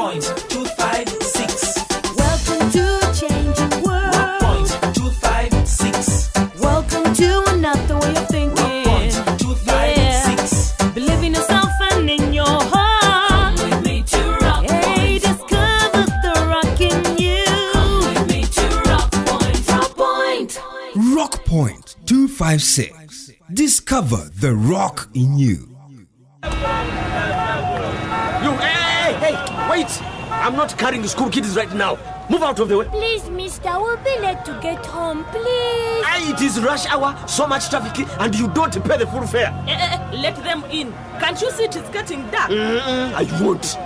Point 256. Welcome to a changing world. Rock Point 256. Welcome to another way of thinking. Rock Point 256. Yeah. Believe in yourself and in your heart. Come with me to Rock Hey, Point. discover the rock in you. Come with me to Rock Point. Rock Point. Rock Point 256. Discover the rock in you. You, hey, wait! I'm not carrying the school kids right now. Move out of the way. Please, mister, we'll be late to get home, please. It is rush hour, so much traffic, and you don't pay the full fare. Let them in. Can't you see it's getting dark? I won't.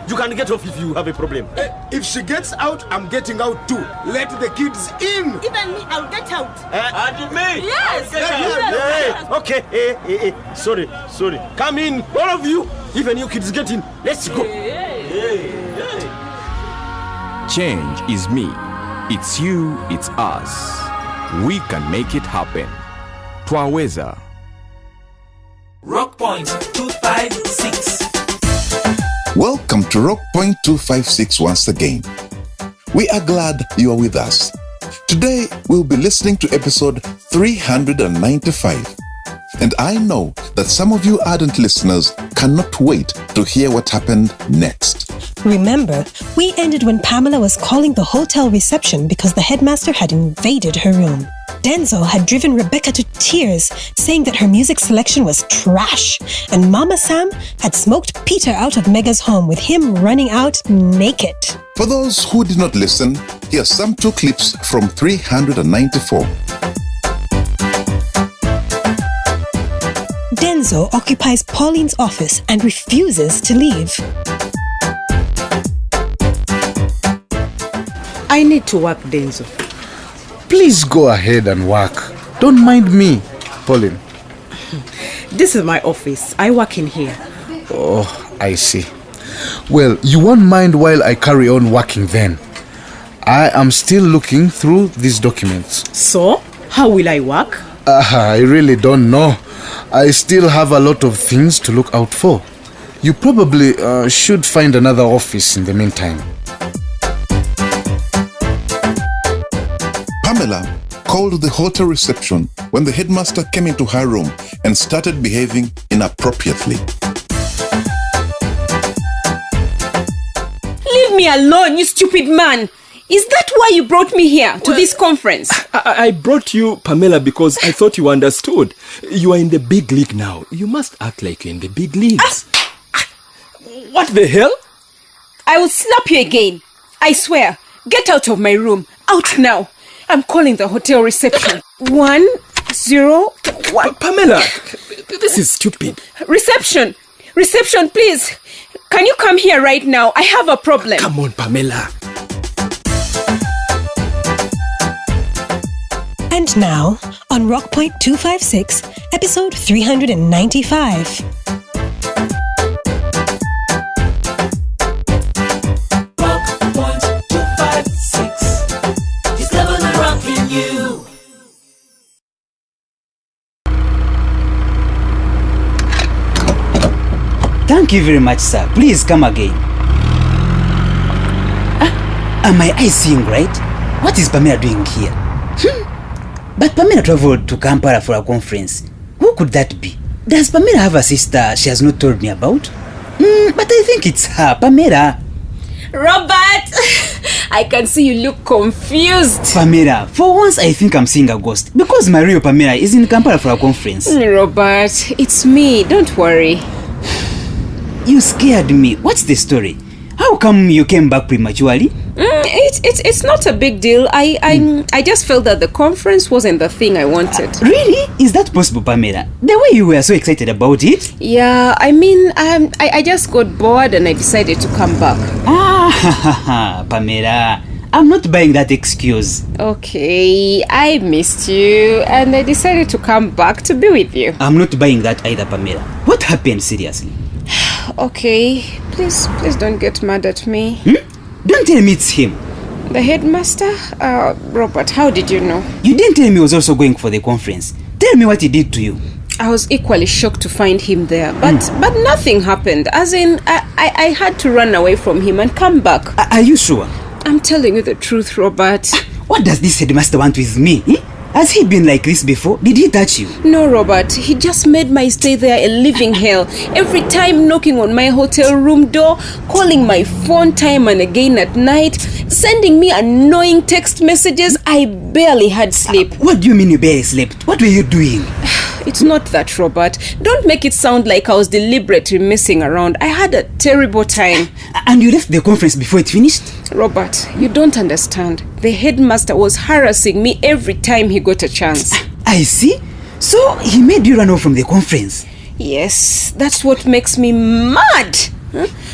You can get off if you have a problem. If she gets out, I'm getting out too. Let the kids in. Even me, I'll get out. And me? Yes. Hey, okay. Hey. Sorry. Come in, all of you. Even you kids get in. Let's go. Change is me. It's you, it's us. We can make it happen. Twaweza. Rock Point 256. Welcome to Rock Point 256 once again. We are glad you are with us. Today, we'll be listening to episode 395. And I know that some of you ardent listeners cannot wait to hear what happened next. Remember, we ended when Pamela was calling the hotel reception because the headmaster had invaded her room. Denzo had driven Rebecca to tears, saying that her music selection was trash, and Mama Sam had smoked Peter out of Mega's home with him running out naked. For those who did not listen, here are some 2 clips from 394. Denzo occupies Pauline's office and refuses to leave. I need to work, Denzo. Please go ahead and work. Don't mind me, Pauline. This is my office. I work in here. Oh, I see. Well, you won't mind while I carry on working then. I am still looking through these documents. So, how will I work? I really don't know. I still have a lot of things to look out for. You probably should find another office in the meantime. Pamela called the hotel reception when the headmaster came into her room and started behaving inappropriately. Leave me alone, you stupid man! Is that why you brought me here to this conference? I brought you, Pamela, because I thought you understood. You are in the big league now. You must act like you're in the big leagues. What the hell? I will slap you again. I swear. Get out of my room. Out now. I'm calling the hotel reception. 101. Pamela, this is stupid. Reception, please. Can you come here right now? I have a problem. Come on, Pamela. And now, on Rock Point 256, episode 395. Rock Point 256. Discover the rock in you. Thank you very much, sir. Please come again. Are my eyes seeing right? What is Pamela doing here? But Pamela traveled to Kampala for a conference. Who could that be? Does Pamela have a sister she has not told me about? But I think it's her, Pamela. Robert! I can see you look confused. Pamela, for once I think I'm seeing a ghost because my real Pamela is in Kampala for a conference. Robert, it's me. Don't worry. You scared me. What's the story? How come you came back prematurely? It's not a big deal. I just felt that the conference wasn't the thing I wanted. Really? Is that possible, Pamela? The way you were so excited about it? Yeah, I mean, I just got bored and I decided to come back. Pamela, I'm not buying that excuse. Okay, I missed you and I decided to come back to be with you. I'm not buying that either, Pamela. What happened, seriously? Okay, please don't get mad at me. Don't tell me it's him. The headmaster? Robert, how did you know? You didn't tell me he was also going for the conference. Tell me what he did to you. I was equally shocked to find him there, but nothing happened. As in, I had to run away from him and come back. Are you sure? I'm telling you the truth, Robert. What does this headmaster want with me? Has he been like this before? Did he touch you? No, Robert. He just made my stay there a living hell. Every time knocking on my hotel room door, calling my phone time and again at night, sending me annoying text messages. I barely had sleep. What do you mean you barely slept? What were you doing? It's not that, Robert. Don't make it sound like I was deliberately messing around. I had a terrible time. And you left the conference before it finished? Robert, you don't understand. The headmaster was harassing me every time he got a chance. I see. So he made you run off from the conference? Yes, that's what makes me mad.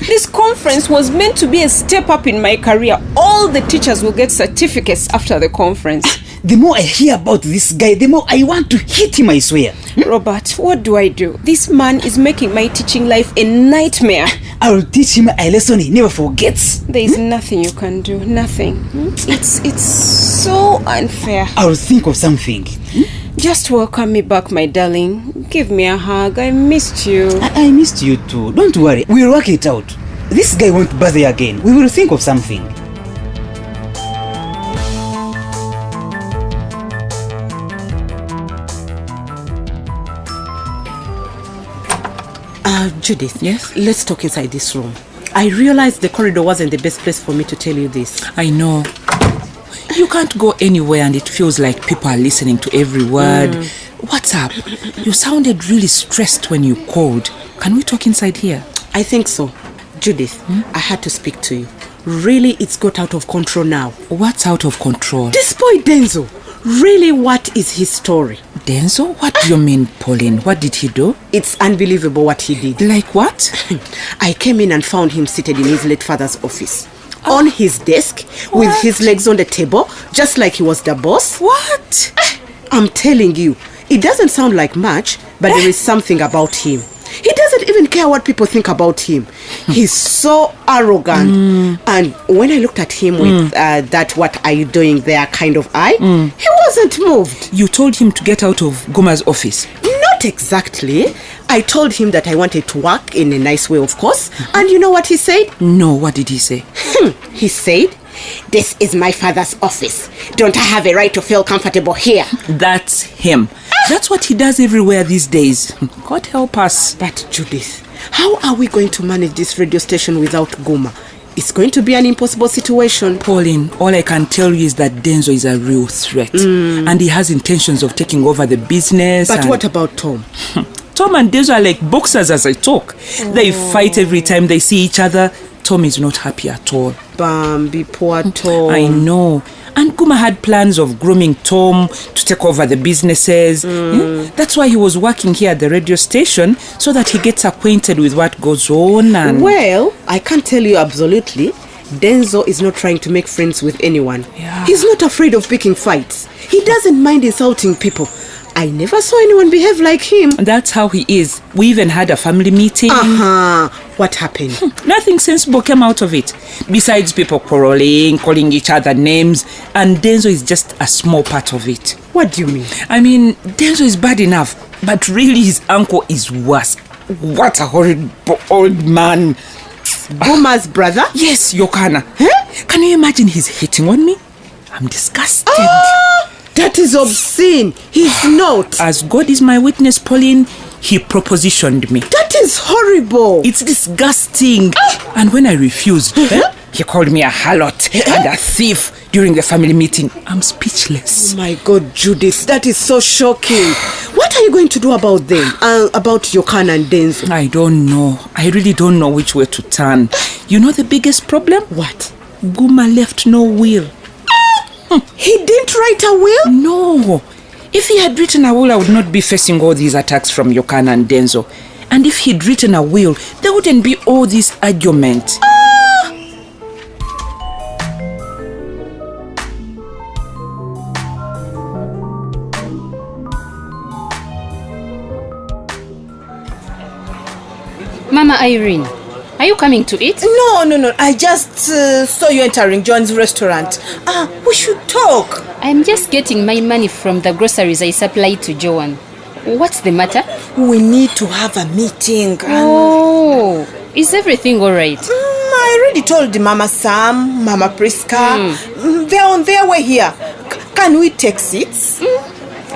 This conference was meant to be a step up in my career. All the teachers will get certificates after the conference. The more I hear about this guy, the more I want to hit him, I swear. Robert, what do I do? This man is making my teaching life a nightmare. I will teach him a lesson he never forgets. There is nothing you can do. Nothing. It's so unfair. I will think of something. Just welcome me back, my darling. Give me a hug. I missed you. I missed you too. Don't worry. We'll work it out. This guy won't bother you again. We will think of something. Judith, yes? Let's talk inside this room. I realized the corridor wasn't the best place for me to tell you this. I know. You can't go anywhere and it feels like people are listening to every word. What's up? You sounded really stressed when you called. Can we talk inside here? I think so. Judith, I had to speak to you. Really, it's got out of control now. What's out of control? This boy Denzo. Really, what is his story? Denzo? What do you mean, Pauline? What did he do? It's unbelievable what he did. Like what? I came in and found him seated in his late father's office. On his desk, with his legs on the table, just like he was the boss. What? I'm telling you, it doesn't sound like much, but there is something about him. He doesn't even care what people think about him. He's so arrogant. And when I looked at him with that "what are you doing there" kind of eye, he wasn't moved. You told him to get out of Guma's office? Not exactly. I told him that I wanted to work in a nice way, of course. And you know what he said? No, what did he say? He said, "This is my father's office. Don't I have a right to feel comfortable here?" That's him. That's what he does everywhere these days. God help us. But Judith, how are we going to manage this radio station without Guma? It's going to be an impossible situation. Pauline, all I can tell you is that Denzo is a real threat. And he has intentions of taking over the business. But what about Tom? Tom and Denzo are like boxers as I talk. They fight every time they see each other. Tom is not happy at all. Bambi, poor Tom. I know. And Guma had plans of grooming Tom to take over the businesses. That's why he was working here at the radio station, so that he gets acquainted with what goes on. And well, I can't tell you absolutely. Denzo is not trying to make friends with anyone. He's not afraid of picking fights. He doesn't mind insulting people. I never saw anyone behave like him. That's how he is. We even had a family meeting. What happened? Nothing sensible came out of it. Besides people quarreling, calling each other names, and Denzo is just a small part of it. What do you mean? I mean, Denzo is bad enough, but really his uncle is worse. What a horrid old man. Guma's brother? Yes, Yokana. Can you imagine he's hitting on me? I'm disgusted. That is obscene. He's not. As God is my witness, Pauline, he propositioned me. That is horrible. It's disgusting. And when I refused, he called me a harlot and a thief during the family meeting. I'm speechless. Oh my God, Judith, that is so shocking. What are you going to do about them? About Yokana and Denzo? I don't know. I really don't know which way to turn. You know the biggest problem? What? Guma left no will. He didn't write a will? No. If he had written a will, I would not be facing all these attacks from Yokana and Denzo. And if he'd written a will, there wouldn't be all this argument. Mama Irene, are you coming to eat? No. I just saw you entering John's restaurant. We should talk. I'm just getting my money from the groceries I supplied to Joan. What's the matter? We need to have a meeting. Oh, is everything all right? I already told Mama Sam, Mama Priska. They're on their way here. Can we take seats?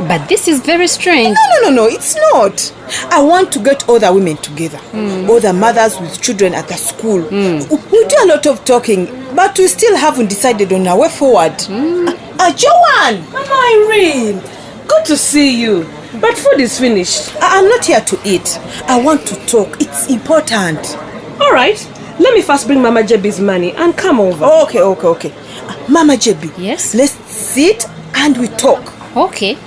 But this is very strange. No, it's not. I want to get all the women together. All the mothers with children at the school. We do a lot of talking, but we still haven't decided on our way forward. Joanne! Mama Irene, good to see you. But food is finished. I'm not here to eat. I want to talk. It's important. All right. Let me first bring Mama JB's money and come over. Okay. Mama JB. Yes? Let's sit and we talk. Okay.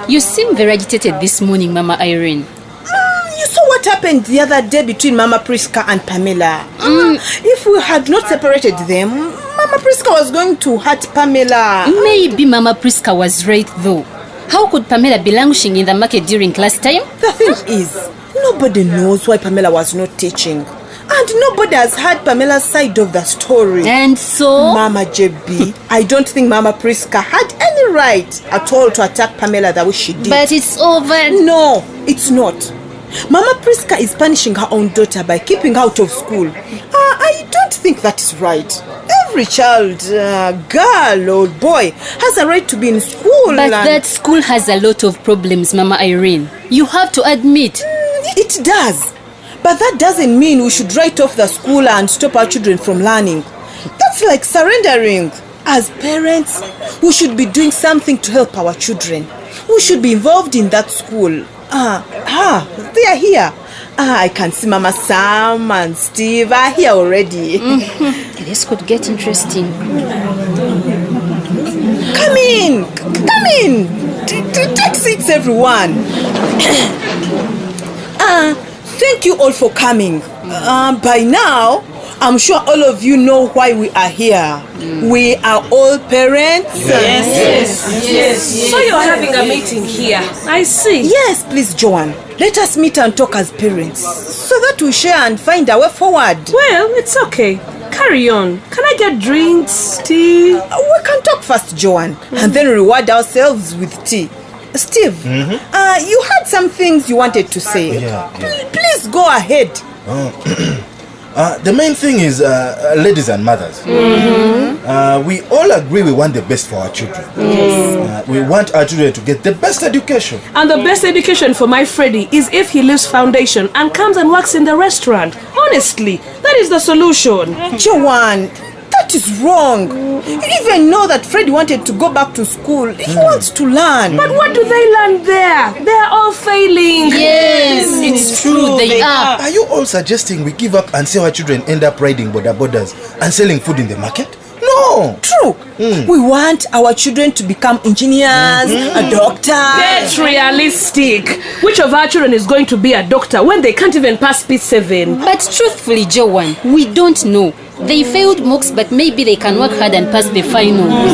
You seem very agitated this morning, Mama Irene. You saw what happened the other day between Mama Priska and Pamela. If we had not separated them, Mama Priska was going to hurt Pamela. Maybe Mama Priska was right though. How could Pamela be languishing in the market during class time? The thing is, nobody knows why Pamela was not teaching. And nobody has heard Pamela's side of the story. And so? Mama JB, I don't think Mama Priska had any right at all to attack Pamela the way she did. But it's over. No, it's not. Mama Priska is punishing her own daughter by keeping her out of school. I don't think that is right. Every child, girl or boy, has a right to be in school. But that school has a lot of problems, Mama Irene. You have to admit. It does. But that doesn't mean we should write off the school and stop our children from learning. That's like surrendering. As parents, we should be doing something to help our children. We should be involved in that school. They are here. I can see Mama Sam and Steve are here already. This could get interesting. Come in. Take seats, everyone. Thank you all for coming. By now, I'm sure all of you know why we are here. We are all parents. Yes. So you're having a meeting here. I see. Yes, please, Joanne. Let us meet and talk as parents so that we share and find our way forward. Well, it's okay. Carry on. Can I get drinks, tea? We can talk first, Joanne, and then reward ourselves with tea. Steve, you had some things you wanted to say. Please go ahead. The main thing is, ladies and mothers, we all agree we want the best for our children. We want our children to get the best education. And the best education for my Freddy is if he leaves foundation and comes and works in the restaurant. Honestly, that is the solution. Joanne, that is wrong. You even know that Freddy wanted to go back to school. He wants to learn. But what do they learn there? They are all failing. Yes, it's true, they are. Are you all suggesting we give up and see our children end up riding border borders and selling food in the market? No. True. We want our children to become engineers, a doctor. That's realistic. Which of our children is going to be a doctor when they can't even pass P7? But truthfully, Joanne, we don't know. They failed mocks, but maybe they can work hard and pass the finals.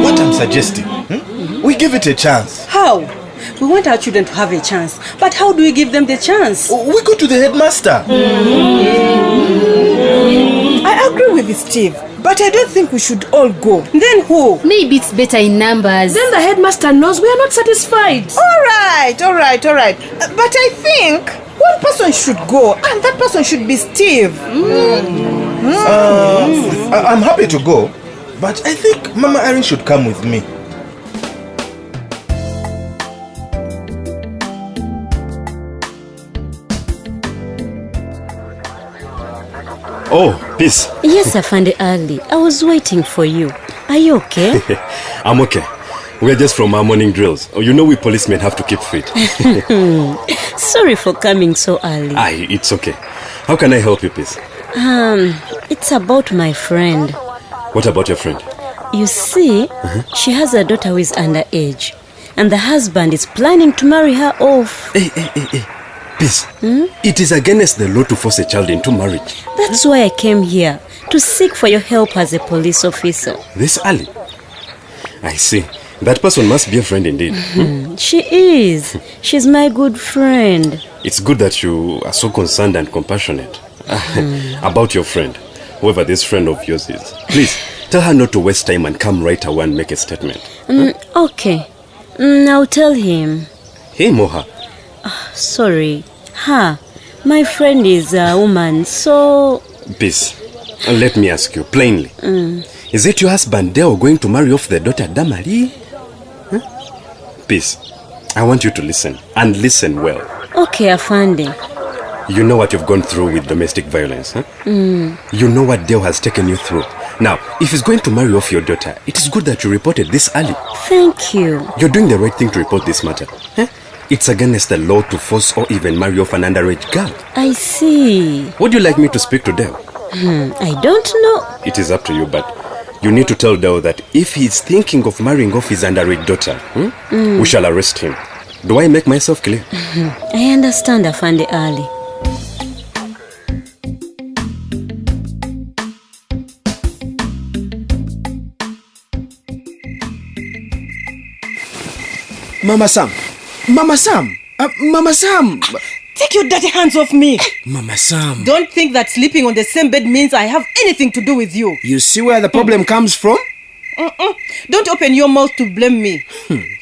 What I'm suggesting, we give it a chance. How? We want our children to have a chance. But how do we give them the chance? We go to the headmaster. I agree with Steve, but I don't think we should all go. Then who? Maybe it's better in numbers. Then the headmaster knows we are not satisfied. All right. But I think one person should go, and that person should be Steve. I'm happy to go, but I think Mama Irene should come with me. Oh, peace. Yes, Afande Ali. I was waiting for you. Are you okay? I'm okay. We're just from our morning drills. You know we policemen have to keep fit. Sorry for coming so early. Aye, it's okay. How can I help you, peace? It's about my friend. What about your friend? You see, she has a daughter who is underage, and the husband is planning to marry her off. Hey. Peace. It is against the law to force a child into marriage. That's why I came here, to seek for your help as a police officer. This early? I see. That person must be a friend indeed. She is. She's my good friend. It's good that you are so concerned and compassionate. About your friend, whoever this friend of yours is. Please, tell her not to waste time and come right away and make a statement. Okay. I'll tell him. Him or her? Sorry. Her. My friend is a woman, so... Peace. Let me ask you plainly. Is it your husband Deo going to marry off the daughter Damali? Huh? Peace. I want you to listen, and listen well. Okay, Afande. You know what you've gone through with domestic violence, huh? You know what Deo has taken you through. Now, if he's going to marry off your daughter, it is good that you reported this early. Thank you. You're doing the right thing to report this matter. Huh? It's against the law to force or even marry off an underage girl. I see. Would you like me to speak to Deo? I don't know. It is up to you, but you need to tell Deo that if he's thinking of marrying off his underage daughter, we shall arrest him. Do I make myself clear? I understand, Afande Ali. Mama Sam! Mama Sam! Mama Sam! Take your dirty hands off me! Mama Sam! Don't think that sleeping on the same bed means I have anything to do with you. You see where the problem comes from? Don't open your mouth to blame me.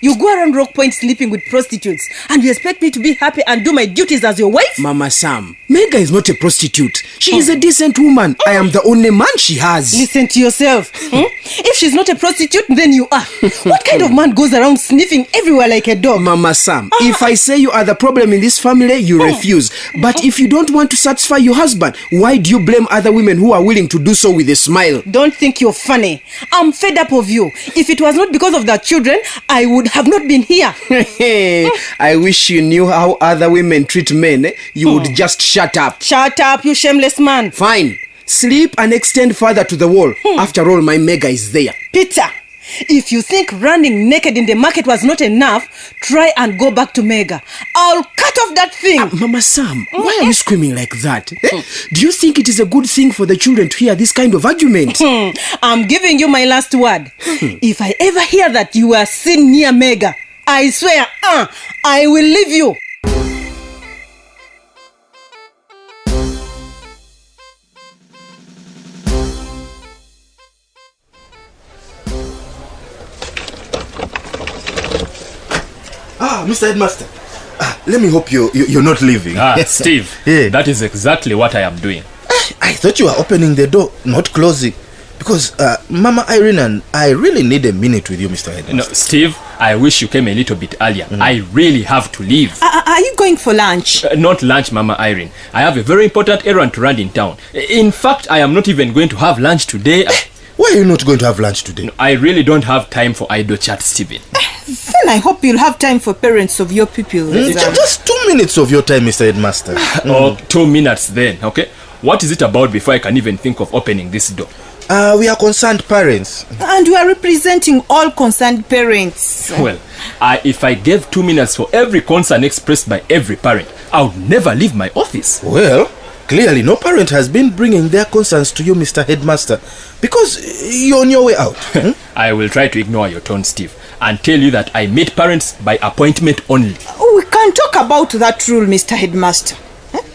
You go around Rock Point sleeping with prostitutes and you expect me to be happy and do my duties as your wife? Mama Sam, Mega is not a prostitute. She is a decent woman. I am the only man she has. Listen to yourself. If she's not a prostitute, then you are. What kind of man goes around sniffing everywhere like a dog? Mama Sam, if I say you are the problem in this family, you refuse. But if you don't want to satisfy your husband, why do you blame other women who are willing to do so with a smile? Don't think you're funny. I'm fed up of you. If it was not because of the children, I would have not been here. I wish you knew how other women treat men. You would just shut up. Shut up, you shameless man. Fine. Sleep and extend further to the wall. After all, my Mega is there. Peter, if you think running naked in the market was not enough, try and go back to Mega. I'll cut off that thing. Mama Sam, why are you screaming like that? Do you think it is a good thing for the children to hear this kind of argument? I'm giving you my last word. If I ever hear that you are seen near Mega, I swear, I will leave you. Mr. Headmaster, let me hope you're not leaving. Steve, that is exactly what I am doing. I thought you were opening the door, not closing. Because Mama Irene and I really need a minute with you, Mr. Headmaster. No, Steve, I wish you came a little bit earlier. I really have to leave. Are you going for lunch? Not lunch, Mama Irene. I have a very important errand to run in town. In fact, I am not even going to have lunch today. Why are you not going to have lunch today? No, I really don't have time for idle chat, Stephen. Then I hope you'll have time for parents of your pupils. Just 2 minutes of your time, Mr. Headmaster. Oh, 2 minutes then, okay? What is it about before I can even think of opening this door? We are concerned parents. And we are representing all concerned parents. Well, if I gave 2 minutes for every concern expressed by every parent, I would never leave my office. Well, clearly no parent has been bringing their concerns to you, Mr. Headmaster, because you're on your way out. I will try to ignore your tone, Steve, and tell you that I meet parents by appointment only. We can talk about that rule, Mr. Headmaster.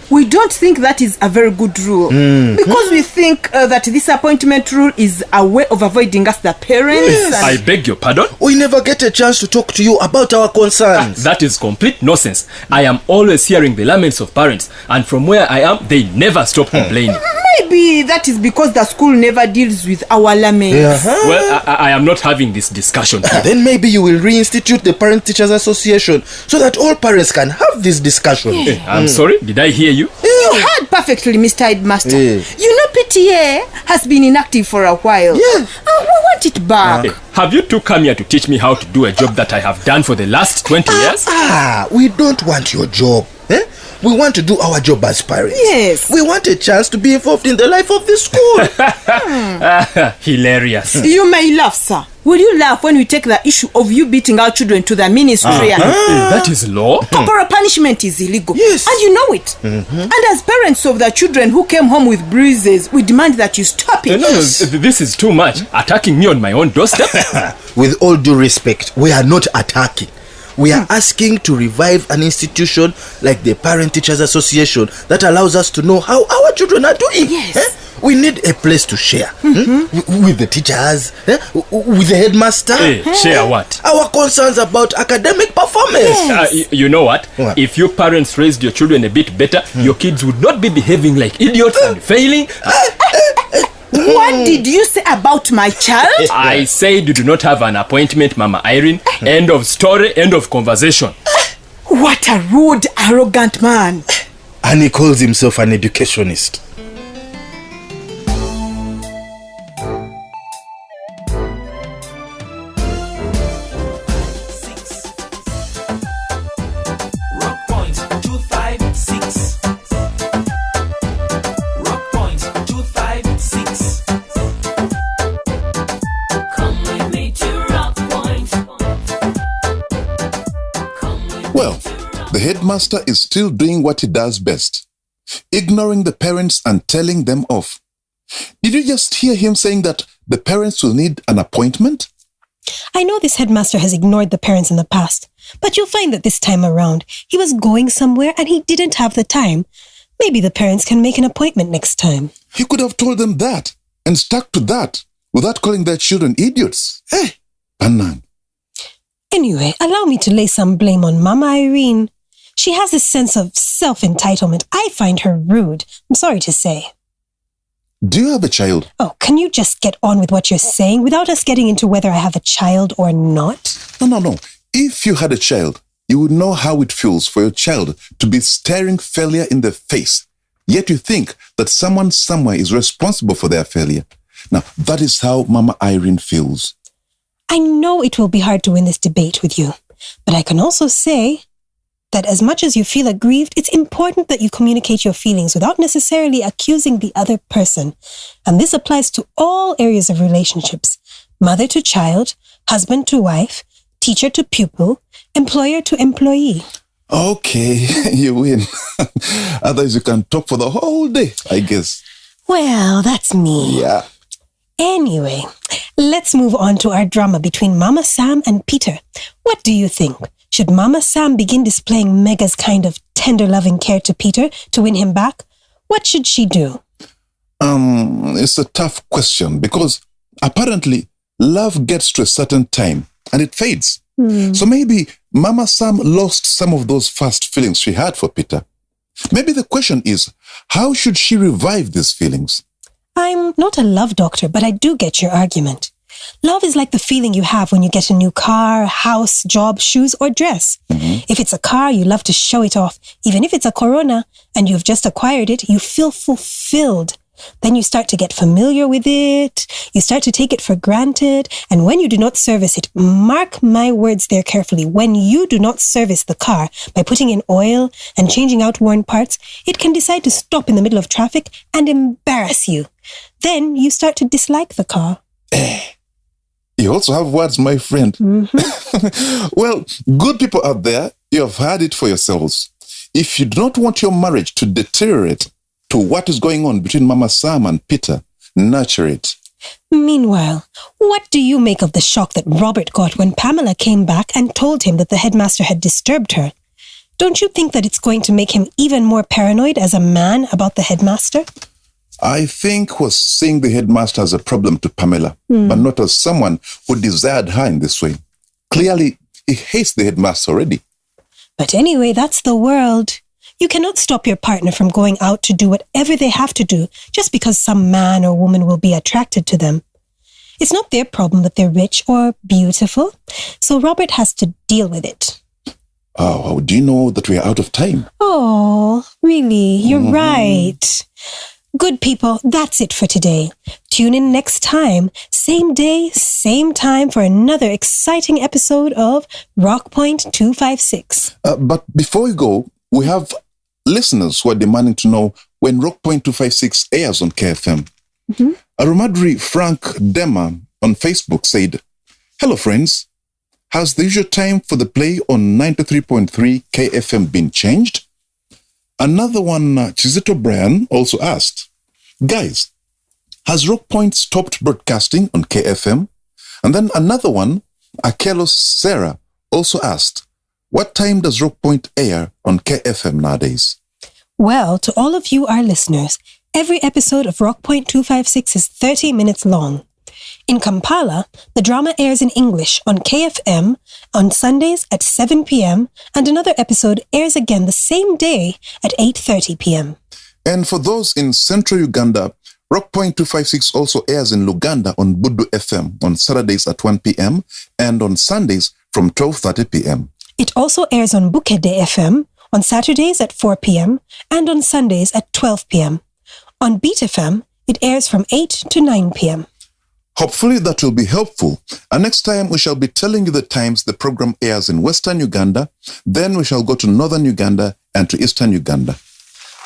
We don't think that is a very good rule. Because we think that this appointment rule is a way of avoiding us, the parents. Yes. I beg your pardon? We never get a chance to talk to you about our concerns. That is complete nonsense. I am always hearing the laments of parents, and from where I am, they never stop complaining. Maybe that is because the school never deals with our laments. Well, I am not having this discussion. Then maybe you will reinstitute the Parent-Teachers Association so that all parents can have this discussion. I'm sorry, did I hear you? You heard perfectly, Mr. Headmaster. You know PTA has been inactive for a while. We want it back. Have you two come here to teach me how to do a job that I have done for the last 20 years? We don't want your job. We want to do our job as parents. Yes. We want a chance to be involved in the life of the school. Hilarious. You may laugh, sir. Will you laugh when we take the issue of you beating our children to the ministry? That is law? Corporal punishment is illegal. Yes. And you know it. And as parents of the children who came home with bruises, we demand that you stop it. No, this is too much. Attacking me on my own doorstep? With all due respect, we are not attacking. We are asking to revive an institution like the Parent-Teachers Association that allows us to know how our children are doing. Yes. We need a place to share. With the teachers, with the headmaster. Hey, share what? Our concerns about academic performance. You know what? If your parents raised your children a bit better, your kids would not be behaving like idiots and failing. What did you say about my child? I said you do not have an appointment, Mama Irene. End of story, end of conversation. What a rude, arrogant man. And he calls himself an educationist. Well, the headmaster is still doing what he does best, ignoring the parents and telling them off. Did you just hear him saying that the parents will need an appointment? I know this headmaster has ignored the parents in the past, but you'll find that this time around, he was going somewhere and he didn't have the time. Maybe the parents can make an appointment next time. He could have told them that and stuck to that without calling their children idiots. Hey, Panang. Anyway, allow me to lay some blame on Mama Irene. She has this sense of self-entitlement. I find her rude. I'm sorry to say. Do you have a child? Oh, can you just get on with what you're saying without us getting into whether I have a child or not? No. If you had a child, you would know how it feels for your child to be staring failure in the face. Yet you think that someone somewhere is responsible for their failure. Now, that is how Mama Irene feels. I know it will be hard to win this debate with you, but I can also say that as much as you feel aggrieved, it's important that you communicate your feelings without necessarily accusing the other person. And this applies to all areas of relationships: mother to child, husband to wife, teacher to pupil, employer to employee. Okay, you win. Otherwise, you can talk for the whole day, I guess. Well, that's me. Yeah. Anyway, let's move on to our drama between Mama Sam and Peter. What do you think? Should Mama Sam begin displaying Mega's kind of tender loving care to Peter to win him back? What should she do? It's a tough question because apparently love gets to a certain time and it fades. So maybe Mama Sam lost some of those first feelings she had for Peter. Maybe the question is, how should she revive these feelings? I'm not a love doctor, but I do get your argument. Love is like the feeling you have when you get a new car, house, job, shoes, or dress. If it's a car, you love to show it off. Even if it's a Corona and you've just acquired it, you feel fulfilled. Then you start to get familiar with it. You start to take it for granted. And when you do not service it, mark my words there carefully, when you do not service the car by putting in oil and changing out worn parts, it can decide to stop in the middle of traffic and embarrass you. Then you start to dislike the car. You also have words, my friend. Well, good people out there, you have heard it for yourselves. If you do not want your marriage to deteriorate to what is going on between Mama Sam and Peter, nurture it. Meanwhile, what do you make of the shock that Robert got when Pamela came back and told him that the headmaster had disturbed her? Don't you think that it's going to make him even more paranoid as a man about the headmaster? I think was seeing the headmaster as a problem to Pamela, but not as someone who desired her in this way. Clearly, he hates the headmaster already. But anyway, that's the world. You cannot stop your partner from going out to do whatever they have to do just because some man or woman will be attracted to them. It's not their problem that they're rich or beautiful, so Robert has to deal with it. Oh, do you know that we are out of time? Oh, really? You're right. Good people, that's it for today. Tune in next time, same day, same time for another exciting episode of Rock Point 256. But before we go, we have listeners who are demanding to know when Rock Point 256 airs on KFM. Arumadri Frank Dema on Facebook said, "Hello friends, has the usual time for the play on 93.3 KFM been changed?" Another one, Chizito Brian, also asked, "Guys, has Rock Point stopped broadcasting on KFM?" And then another one, Akelos Sarah, also asked, "What time does Rock Point air on KFM nowadays?" Well, to all of you, our listeners, Every episode of Rock Point 256 is 30 minutes long. In Kampala, the drama airs in English on KFM on Sundays at 7 p.m. and another episode airs again the same day at 8:30 p.m. And for those in central Uganda, Rock Point 256 also airs in Luganda on Budu FM on Saturdays at 1 p.m. and on Sundays from 12:30 p.m. It also airs on Bukede FM on Saturdays at 4 p.m. and on Sundays at 12 p.m. On Beat FM, it airs from 8 to 9 p.m. Hopefully that will be helpful. And next time we shall be telling you the times the program airs in Western Uganda. Then we shall go to Northern Uganda and to Eastern Uganda.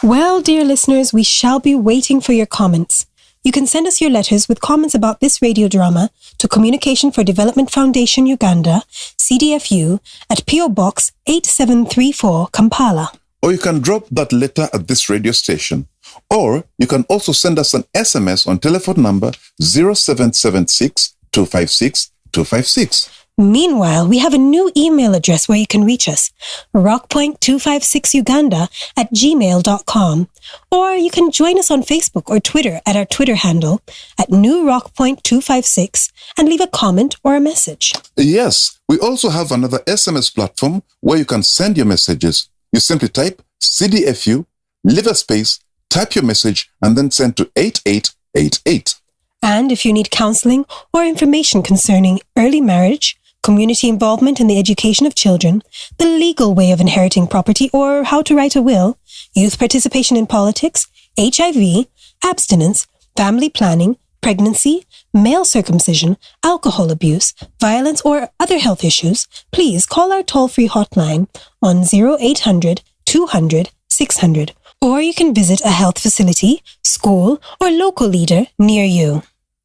Well, dear listeners, we shall be waiting for your comments. You can send us your letters with comments about this radio drama to Communication for Development Foundation Uganda, CDFU, at PO Box 8734, Kampala. Or you can drop that letter at this radio station. Or you can also send us an SMS on telephone number 0776 256 256. Meanwhile, we have a new email address where you can reach us, rockpoint256uganda@gmail.com. Or you can join us on Facebook or Twitter at our Twitter handle at newrockpoint256 and leave a comment or a message. Yes, we also have another SMS platform where you can send your messages. You simply type CDFU, leave a space, type your message, and then send to 8888. And if you need counseling or information concerning early marriage, community involvement in the education of children, the legal way of inheriting property or how to write a will, youth participation in politics, HIV, abstinence, family planning, pregnancy, male circumcision, alcohol abuse, violence, or other health issues, please call our toll-free hotline on 0800 200 600. Or you can visit a health facility, school, or local leader near you.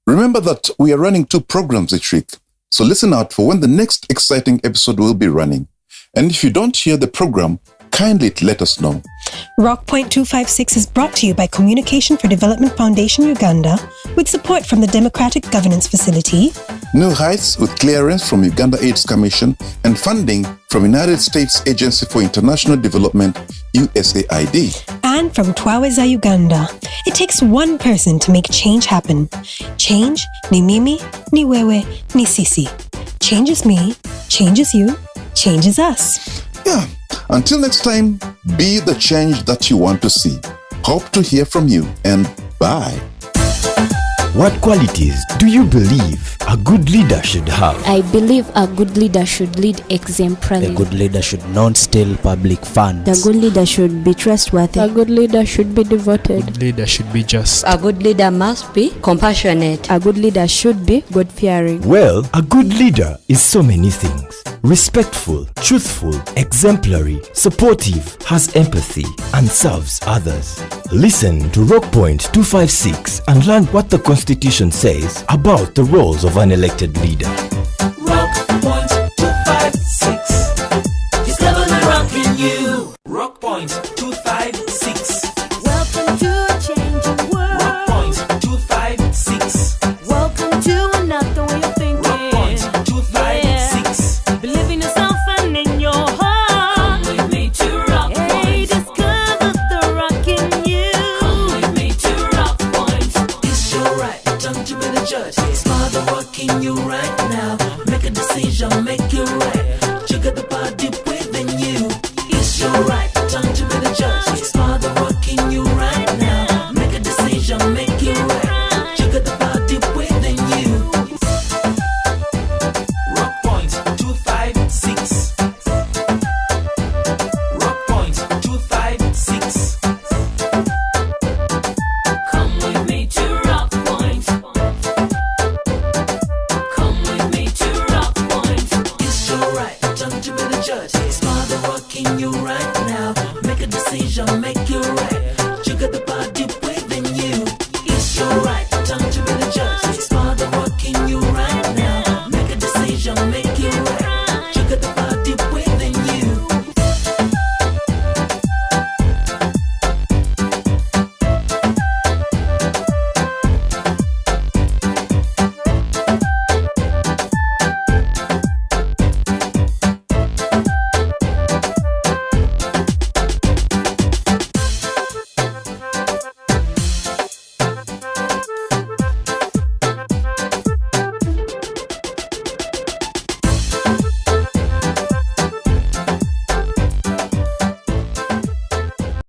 Remember that we are running 2 programs each week, so listen out for when the next exciting episode will be running. And if you don't hear the program, kindly let us know. Rock Point 256 is brought to you by Communication for Development Foundation Uganda with support from the Democratic Governance Facility, New Heights with clearance from Uganda AIDS Commission and funding from United States Agency for International Development, USAID. and from Twaweza Uganda. It takes one person to make change happen. Change, ni mimi, ni wewe, ni sisi. Change is me, change is you, change is us. Yeah. Until next time, be the change that you want to see. Hope to hear from you, and bye. What qualities do you believe a good leader should have? I believe a good leader should lead exemplarily. A good leader should not steal public funds. A good leader should be trustworthy. A good leader should be devoted. A good leader should be just. A good leader must be compassionate. A good leader should be God-fearing. Well, a good leader is so many things. Respectful, truthful, exemplary, supportive, has empathy, and serves others. Listen to Rock Point 256 and learn what the Constitution says about the roles of an elected leader.